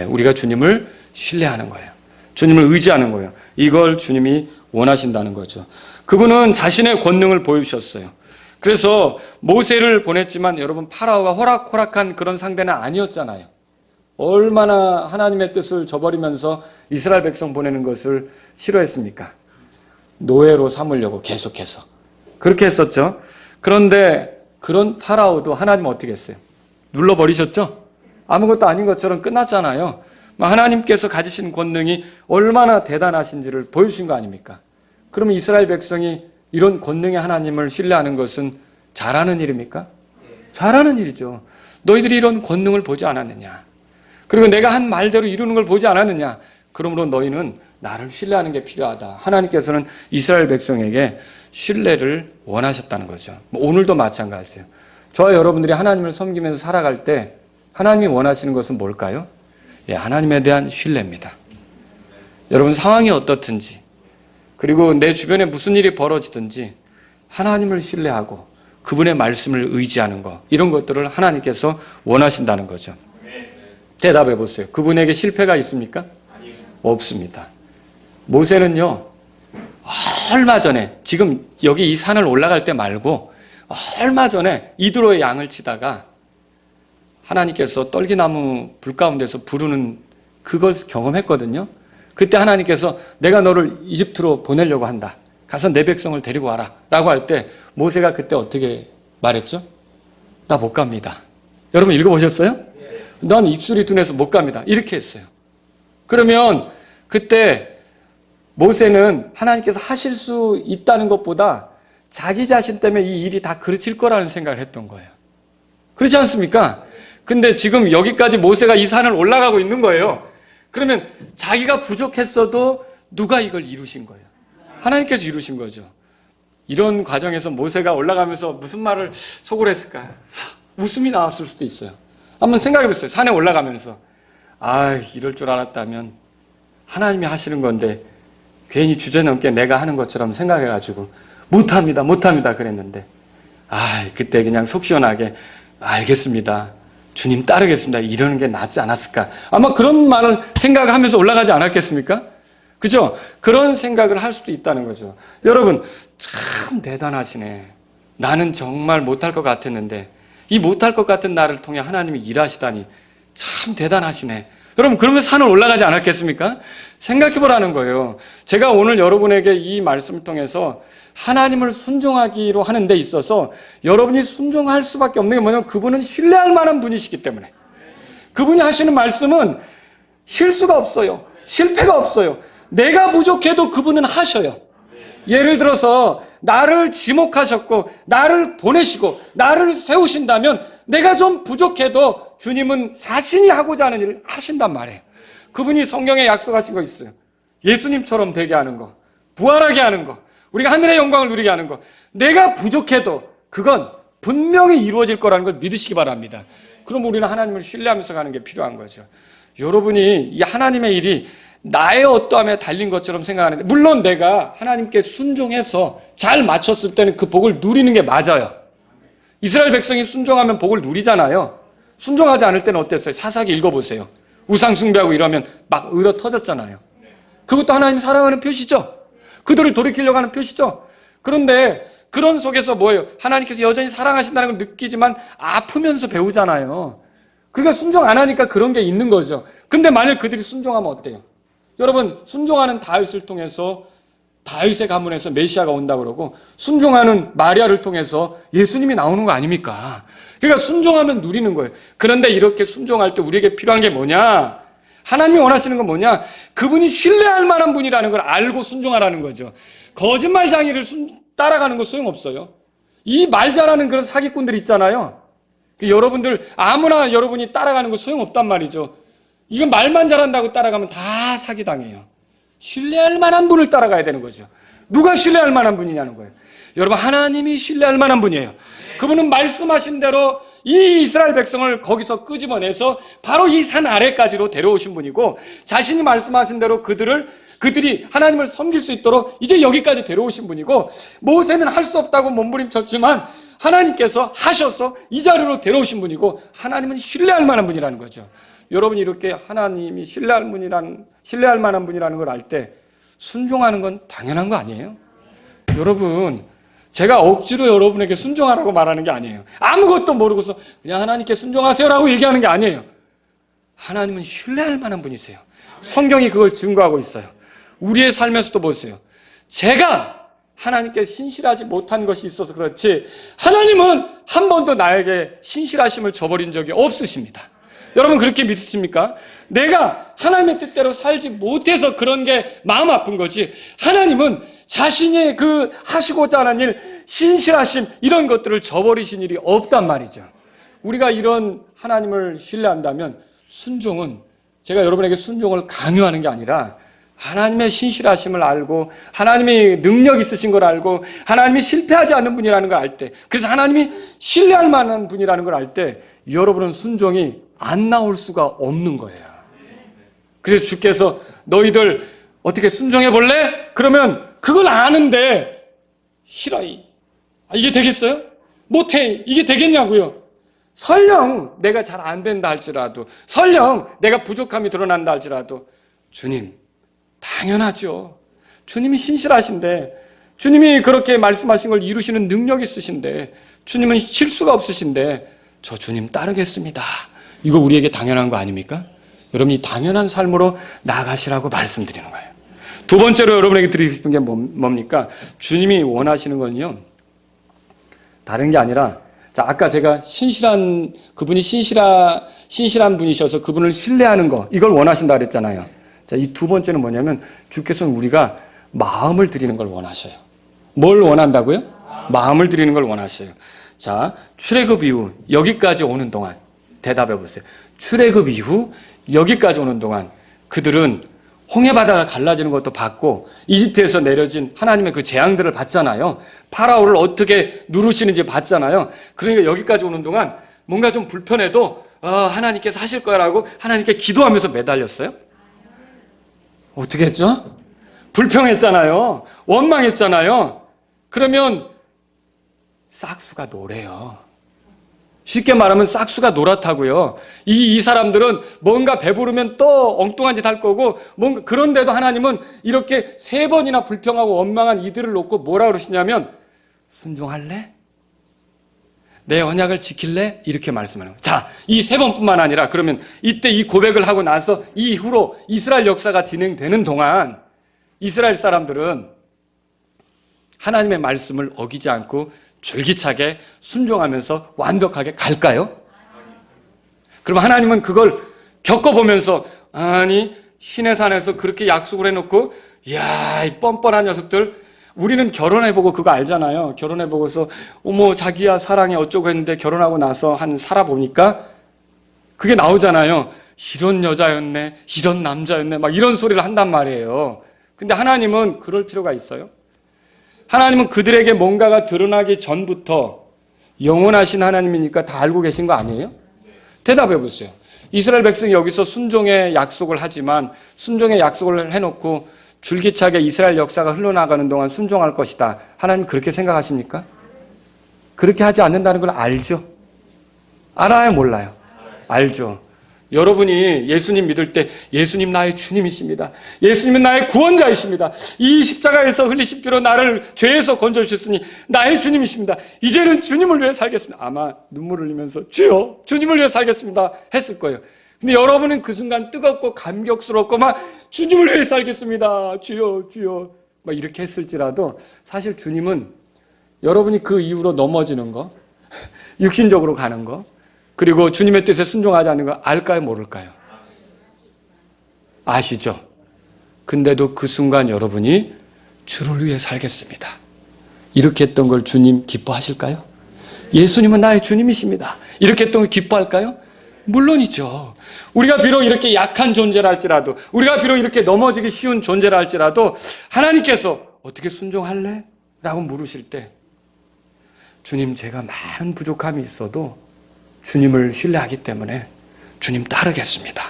우리가 주님을 신뢰하는 거예요. 주님을 의지하는 거예요. 이걸 주님이 원하신다는 거죠. 그분은 자신의 권능을 보여주셨어요. 그래서 모세를 보냈지만 여러분, 파라오가 호락호락한 그런 상대는 아니었잖아요. 얼마나 하나님의 뜻을 저버리면서 이스라엘 백성 보내는 것을 싫어했습니까? 노예로 삼으려고 계속해서 그렇게 했었죠. 그런데 그런 파라오도 하나님 어떻게 했어요? 눌러버리셨죠? 아무것도 아닌 것처럼 끝났잖아요. 하나님께서 가지신 권능이 얼마나 대단하신지를 보여주신 거 아닙니까? 그러면 이스라엘 백성이 이런 권능의 하나님을 신뢰하는 것은 잘하는 일입니까? 잘하는 일이죠. 너희들이 이런 권능을 보지 않았느냐? 그리고 내가 한 말대로 이루는 걸 보지 않았느냐? 그러므로 너희는 나를 신뢰하는 게 필요하다. 하나님께서는 이스라엘 백성에게 신뢰를 원하셨다는 거죠. 오늘도 마찬가지예요. 저와 여러분들이 하나님을 섬기면서 살아갈 때 하나님이 원하시는 것은 뭘까요? 하나님에 대한 신뢰입니다. 여러분, 상황이 어떻든지, 그리고 내 주변에 무슨 일이 벌어지든지 하나님을 신뢰하고 그분의 말씀을 의지하는 것, 이런 것들을 하나님께서 원하신다는 거죠. 대답해 보세요. 그분에게 실패가 있습니까? 없습니다. 모세는요, 얼마 전에, 지금 여기 이 산을 올라갈 때 말고 얼마 전에 이드로의 양을 치다가 하나님께서 떨기나무 불 가운데서 부르는 그것을 경험했거든요. 그때 하나님께서 내가 너를 이집트로 보내려고 한다, 가서 내 백성을 데리고 와라 라고 할 때 모세가 그때 어떻게 말했죠? 나 못 갑니다. 여러분 읽어보셨어요? 난 입술이 둔해서 못 갑니다, 이렇게 했어요. 그러면 그때 모세는 하나님께서 하실 수 있다는 것보다 자기 자신 때문에 이 일이 다 그르칠 거라는 생각을 했던 거예요. 그렇지 않습니까? 근데 지금 여기까지 모세가 이 산을 올라가고 있는 거예요. 그러면 자기가 부족했어도 누가 이걸 이루신 거예요? 하나님께서 이루신 거죠. 이런 과정에서 모세가 올라가면서 무슨 말을 속으로 했을까? 웃음이 나왔을 수도 있어요. 한번 생각해 보세요. 산에 올라가면서 이럴 줄 알았다면 하나님이 하시는 건데 괜히 주제넘게 내가 하는 것처럼 생각해가지고 못합니다 그랬는데 그때 그냥 속 시원하게 알겠습니다, 주님 따르겠습니다, 이러는 게 낫지 않았을까? 아마 그런 말을 생각하면서 올라가지 않았겠습니까? 그죠? 그런 생각을 할 수도 있다는 거죠. 여러분, 참 대단하시네. 나는 정말 못할 것 같았는데 이 못할 것 같은 나를 통해 하나님이 일하시다니 참 대단하시네. 여러분, 그러면 산을 올라가지 않았겠습니까? 생각해 보라는 거예요. 제가 오늘 여러분에게 이 말씀을 통해서 하나님을 순종하기로 하는 데 있어서 여러분이 순종할 수밖에 없는 게 뭐냐면 그분은 신뢰할 만한 분이시기 때문에, 그분이 하시는 말씀은 실수가 없어요. 실패가 없어요. 내가 부족해도 그분은 하셔요. 예를 들어서 나를 지목하셨고 나를 보내시고 나를 세우신다면 내가 좀 부족해도 주님은 자신이 하고자 하는 일을 하신단 말이에요. 그분이 성경에 약속하신 거 있어요. 예수님처럼 되게 하는 거, 부활하게 하는 거, 우리가 하늘의 영광을 누리게 하는 거. 내가 부족해도 그건 분명히 이루어질 거라는 걸 믿으시기 바랍니다. 그럼 우리는 하나님을 신뢰하면서 가는 게 필요한 거죠. 여러분이 이 하나님의 일이 나의 어떠함에 달린 것처럼 생각하는데, 물론 내가 하나님께 순종해서 잘 맞췄을 때는 그 복을 누리는 게 맞아요. 이스라엘 백성이 순종하면 복을 누리잖아요. 순종하지 않을 때는 어땠어요? 사사기 읽어보세요. 우상 숭배하고 이러면 막 의로 터졌잖아요. 그것도 하나님 사랑하는 표시죠. 그들을 돌이키려고 하는 표시죠. 그런데 그런 속에서 뭐예요? 하나님께서 여전히 사랑하신다는 걸 느끼지만 아프면서 배우잖아요. 그러니까 순종 안 하니까 그런 게 있는 거죠. 근데 만약 그들이 순종하면 어때요? 여러분, 순종하는 다윗을 통해서 다윗의 가문에서 메시아가 온다고 그러고, 순종하는 마리아를 통해서 예수님이 나오는 거 아닙니까? 그러니까 순종하면 누리는 거예요. 그런데 이렇게 순종할 때 우리에게 필요한 게 뭐냐? 하나님이 원하시는 건 뭐냐? 그분이 신뢰할 만한 분이라는 걸 알고 순종하라는 거죠. 거짓말쟁이를 따라가는 거 소용없어요. 이 말 잘하는 그런 사기꾼들 있잖아요. 여러분들 아무나 여러분이 따라가는 거 소용없단 말이죠. 이건 말만 잘한다고 따라가면 다 사기당해요. 신뢰할 만한 분을 따라가야 되는 거죠. 누가 신뢰할 만한 분이냐는 거예요. 여러분, 하나님이 신뢰할 만한 분이에요. 그분은 말씀하신 대로 이 이스라엘 백성을 거기서 끄집어내서 바로 이 산 아래까지로 데려오신 분이고, 자신이 말씀하신 대로 그들이 하나님을 섬길 수 있도록 이제 여기까지 데려오신 분이고, 모세는 할 수 없다고 몸부림쳤지만 하나님께서 하셔서 이 자리로 데려오신 분이고, 하나님은 신뢰할 만한 분이라는 거죠. 여러분이 이렇게 하나님이 신뢰할 만한 분이라는 걸 알 때 순종하는 건 당연한 거 아니에요? 여러분, 제가 억지로 여러분에게 순종하라고 말하는 게 아니에요. 아무것도 모르고서 그냥 하나님께 순종하세요라고 얘기하는 게 아니에요. 하나님은 신뢰할 만한 분이세요. 성경이 그걸 증거하고 있어요. 우리의 삶에서도 보세요. 제가 하나님께 신실하지 못한 것이 있어서 그렇지, 하나님은 한 번도 나에게 신실하심을 저버린 적이 없으십니다. 여러분, 그렇게 믿으십니까? 내가 하나님의 뜻대로 살지 못해서 그런 게 마음 아픈 거지, 하나님은 자신이 그 하시고자 하는 일, 신실하심, 이런 것들을 저버리신 일이 없단 말이죠. 우리가 이런 하나님을 신뢰한다면 순종은, 제가 여러분에게 순종을 강요하는 게 아니라 하나님의 신실하심을 알고 하나님의 능력 있으신 걸 알고 하나님이 실패하지 않는 분이라는 걸 알 때, 그래서 하나님이 신뢰할 만한 분이라는 걸 알 때 여러분은 순종이 안 나올 수가 없는 거예요. 그래서 주께서 너희들 어떻게 순종해 볼래? 그러면 그걸 아는데 싫어이. 이게 되겠어요? 못해. 이게 되겠냐고요? 설령 내가 잘 안 된다 할지라도, 설령 내가 부족함이 드러난다 할지라도, 주님, 당연하죠. 주님이 신실하신데, 주님이 그렇게 말씀하신 걸 이루시는 능력이 있으신데, 주님은 실수가 없으신데 저 주님 따르겠습니다. 이거 우리에게 당연한 거 아닙니까? 여러분, 이 당연한 삶으로 나아가시라고 말씀드리는 거예요. 두 번째로 여러분에게 드리고 싶은 게 뭡니까? 주님이 원하시는 건요, 다른 게 아니라, 자, 아까 제가 그분이 신실한 분이셔서 그분을 신뢰하는 거, 이걸 원하신다 그랬잖아요. 자, 이 두 번째는 뭐냐면, 주께서는 우리가 마음을 드리는 걸 원하셔요. 뭘 원한다고요? 마음을 드리는 걸 원하셔요. 자, 출애굽 이후 여기까지 오는 동안 대답해 보세요. 출애굽 이후 여기까지 오는 동안 그들은 홍해바다가 갈라지는 것도 봤고, 이집트에서 내려진 하나님의 그 재앙들을 봤잖아요. 파라오를 어떻게 누르시는지 봤잖아요. 그러니까 여기까지 오는 동안 뭔가 좀 불편해도 하나님께서 하실 거라고 하나님께 기도하면서 매달렸어요. 어떻게 했죠? 불평했잖아요. 원망했잖아요. 그러면 싹수가 노래요. 쉽게 말하면 싹수가 노랗다고요. 이 사람들은 뭔가 배부르면 또 엉뚱한 짓 할 거고, 뭔가, 그런데도 하나님은 이렇게 3번이나 불평하고 원망한 이들을 놓고 뭐라 그러시냐면, 순종할래? 내 언약을 지킬래? 이렇게 말씀하는 거예요. 자, 이 3번뿐만 아니라, 그러면 이때 이 고백을 하고 나서 이후로 이스라엘 역사가 진행되는 동안 이스라엘 사람들은 하나님의 말씀을 어기지 않고 줄기차게 순종하면서 완벽하게 갈까요? 그럼 하나님은 그걸 겪어보면서, 아니, 시내산에서 그렇게 약속을 해놓고, 이야, 이 뻔뻔한 녀석들, 우리는 결혼해보고 그거 알잖아요. 결혼해보고서 어머 자기야 사랑해 어쩌고 했는데 결혼하고 나서 살아보니까 그게 나오잖아요. 이런 여자였네, 이런 남자였네, 막 이런 소리를 한단 말이에요. 근데 하나님은 그럴 필요가 있어요? 하나님은 그들에게 뭔가가 드러나기 전부터 영원하신 하나님이니까 다 알고 계신 거 아니에요? 대답해 보세요. 이스라엘 백성이 여기서 순종의 약속을 하지만, 순종의 약속을 해놓고 줄기차게 이스라엘 역사가 흘러나가는 동안 순종할 것이다. 하나님 그렇게 생각하십니까? 그렇게 하지 않는다는 걸 알죠? 알아요, 몰라요? 알죠. 여러분이 예수님 믿을 때 예수님 나의 주님이십니다. 예수님은 나의 구원자이십니다. 이 십자가에서 흘리신 피로 나를 죄에서 건져주셨으니 나의 주님이십니다. 이제는 주님을 위해 살겠습니다. 아마 눈물을 흘리면서 주여 주님을 위해 살겠습니다 했을 거예요. 근데 여러분은 그 순간 뜨겁고 감격스럽고 막 주님을 위해 살겠습니다. 주여 주여 막 이렇게 했을지라도, 사실 주님은 여러분이 그 이후로 넘어지는 거, 육신적으로 가는 거, 그리고 주님의 뜻에 순종하지 않는 거 알까요, 모를까요? 아시죠? 근데도 그 순간 여러분이 주를 위해 살겠습니다 이렇게 했던 걸 주님 기뻐하실까요? 예수님은 나의 주님이십니다. 이렇게 또 기뻐할까요? 물론이죠. 우리가 비록 이렇게 약한 존재라 할지라도, 우리가 비록 이렇게 넘어지기 쉬운 존재라 할지라도 하나님께서 어떻게 순종할래? 라고 물으실 때 주님, 제가 많은 부족함이 있어도 주님을 신뢰하기 때문에 주님 따르겠습니다.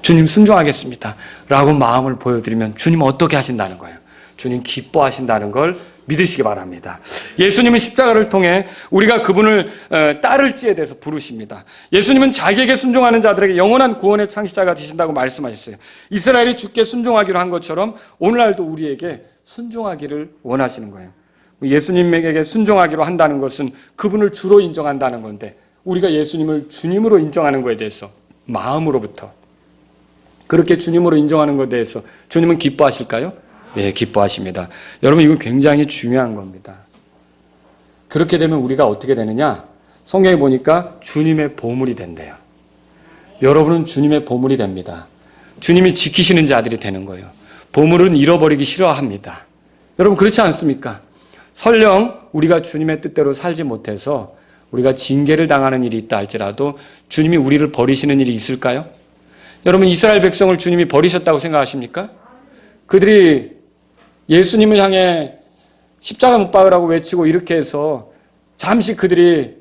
주님 순종하겠습니다. 라고 마음을 보여드리면 주님 어떻게 하신다는 거예요? 주님 기뻐하신다는 걸 믿으시기 바랍니다. 예수님은 십자가를 통해 우리가 그분을 따를지에 대해서 부르십니다. 예수님은 자기에게 순종하는 자들에게 영원한 구원의 창시자가 되신다고 말씀하셨어요. 이스라엘이 주께 순종하기로 한 것처럼 오늘날도 우리에게 순종하기를 원하시는 거예요. 예수님에게 순종하기로 한다는 것은 그분을 주로 인정한다는 건데, 우리가 예수님을 주님으로 인정하는 것에 대해서 마음으로부터 그렇게 주님으로 인정하는 것에 대해서 주님은 기뻐하실까요? 네, 기뻐하십니다. 여러분, 이건 굉장히 중요한 겁니다. 그렇게 되면 우리가 어떻게 되느냐? 성경에 보니까 주님의 보물이 된대요. 여러분은 주님의 보물이 됩니다. 주님이 지키시는 자들이 되는 거예요. 보물은 잃어버리기 싫어합니다. 여러분, 그렇지 않습니까? 설령 우리가 주님의 뜻대로 살지 못해서 우리가 징계를 당하는 일이 있다 할지라도 주님이 우리를 버리시는 일이 있을까요? 여러분, 이스라엘 백성을 주님이 버리셨다고 생각하십니까? 그들이 예수님을 향해 십자가 못 박으라고 외치고 이렇게 해서 잠시 그들이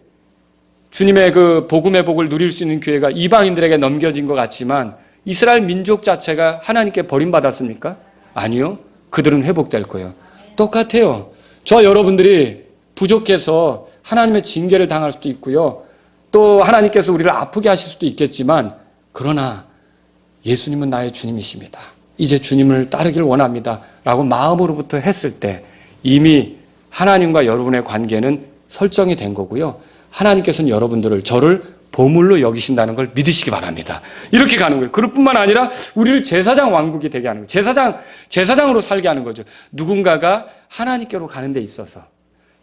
주님의 그 복음의 복을 누릴 수 있는 기회가 이방인들에게 넘겨진 것 같지만 이스라엘 민족 자체가 하나님께 버림받았습니까? 아니요. 그들은 회복될 거예요. 똑같아요. 저와 여러분들이 부족해서 하나님의 징계를 당할 수도 있고요. 또 하나님께서 우리를 아프게 하실 수도 있겠지만, 그러나 예수님은 나의 주님이십니다. 이제 주님을 따르길 원합니다. 라고 마음으로부터 했을 때 이미 하나님과 여러분의 관계는 설정이 된 거고요. 하나님께서는 여러분들을, 저를 보물로 여기신다는 걸 믿으시기 바랍니다. 이렇게 가는 거예요. 그럴 뿐만 아니라 우리를 제사장 왕국이 되게 하는 거예요. 제사장으로 살게 하는 거죠. 누군가가 하나님께로 가는 데 있어서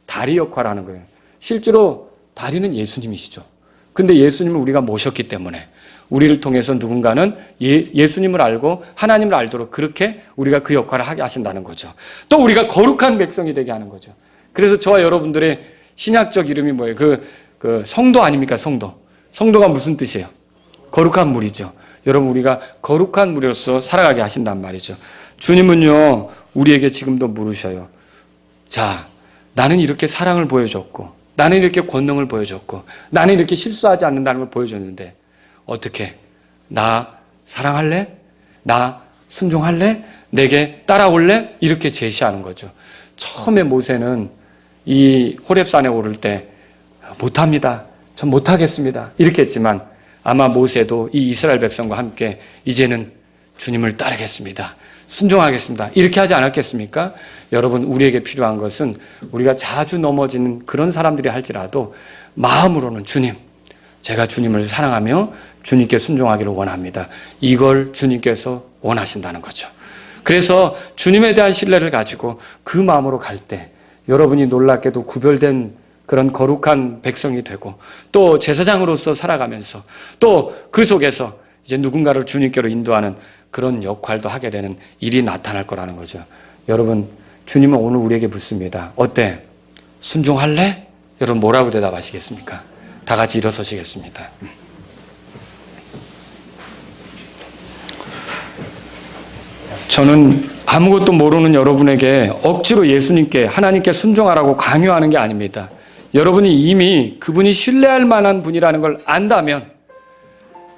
다리 역할을 하는 거예요. 실제로 다리는 예수님이시죠. 근데 예수님을 우리가 모셨기 때문에 우리를 통해서 누군가는 예수님을 알고 하나님을 알도록 그렇게 우리가 그 역할을 하게 하신다는 거죠. 또 우리가 거룩한 백성이 되게 하는 거죠. 그래서 저와 여러분들의 신약적 이름이 뭐예요? 그 성도 아닙니까? 성도가 무슨 뜻이에요? 거룩한 무리죠. 여러분, 우리가 거룩한 무리로서 살아가게 하신단 말이죠. 주님은요, 우리에게 지금도 물으셔요. 자, 나는 이렇게 사랑을 보여줬고, 나는 이렇게 권능을 보여줬고, 나는 이렇게 실수하지 않는다는 걸 보여줬는데 어떻게? 나 사랑할래? 나 순종할래? 내게 따라올래? 이렇게 제시하는 거죠. 처음에 모세는 이 호렙산에 오를 때 못합니다. 전 못하겠습니다. 이렇게 했지만 아마 모세도 이 이스라엘 백성과 함께 이제는 주님을 따르겠습니다. 순종하겠습니다. 이렇게 하지 않았겠습니까? 여러분, 우리에게 필요한 것은 우리가 자주 넘어지는 그런 사람들이 할지라도 마음으로는 주님, 제가 주님을 사랑하며 주님께 순종하기를 원합니다. 이걸 주님께서 원하신다는 거죠. 그래서 주님에 대한 신뢰를 가지고 그 마음으로 갈 때 여러분이 놀랍게도 구별된 그런 거룩한 백성이 되고 또 제사장으로서 살아가면서 또 그 속에서 이제 누군가를 주님께로 인도하는 그런 역할도 하게 되는 일이 나타날 거라는 거죠. 여러분, 주님은 오늘 우리에게 묻습니다. 어때? 순종할래? 여러분, 뭐라고 대답하시겠습니까? 다 같이 일어서시겠습니다. 저는 아무것도 모르는 여러분에게 억지로 예수님께, 하나님께 순종하라고 강요하는 게 아닙니다. 여러분이 이미 그분이 신뢰할 만한 분이라는 걸 안다면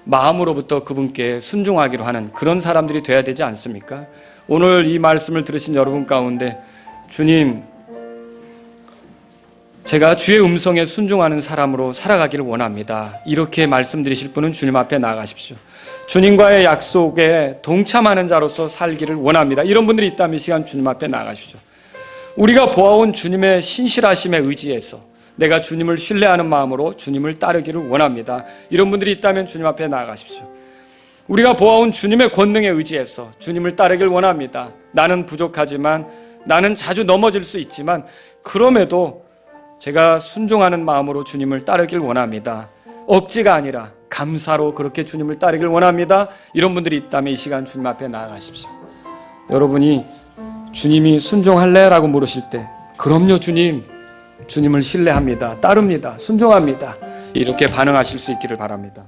마음으로부터 그분께 순종하기로 하는 그런 사람들이 돼야 되지 않습니까? 오늘 이 말씀을 들으신 여러분 가운데 주님, 제가 주의 음성에 순종하는 사람으로 살아가기를 원합니다. 이렇게 말씀드리실 분은 주님 앞에 나가십시오. 주님과의 약속에 동참하는 자로서 살기를 원합니다. 이런 분들이 있다면 이 시간 주님 앞에 나가십시오. 우리가 보아온 주님의 신실하심에 의지해서 내가 주님을 신뢰하는 마음으로 주님을 따르기를 원합니다. 이런 분들이 있다면 주님 앞에 나아가십시오. 우리가 보아온 주님의 권능에 의지해서 주님을 따르길 원합니다. 나는 부족하지만, 나는 자주 넘어질 수 있지만 그럼에도 제가 순종하는 마음으로 주님을 따르길 원합니다. 억지가 아니라 감사로 그렇게 주님을 따르길 원합니다. 이런 분들이 있다면 이 시간 주님 앞에 나아가십시오. 여러분이 주님이 순종할래? 라고 물으실 때 그럼요 주님, 주님을 신뢰합니다. 따릅니다. 순종합니다. 이렇게 반응하실 수 있기를 바랍니다.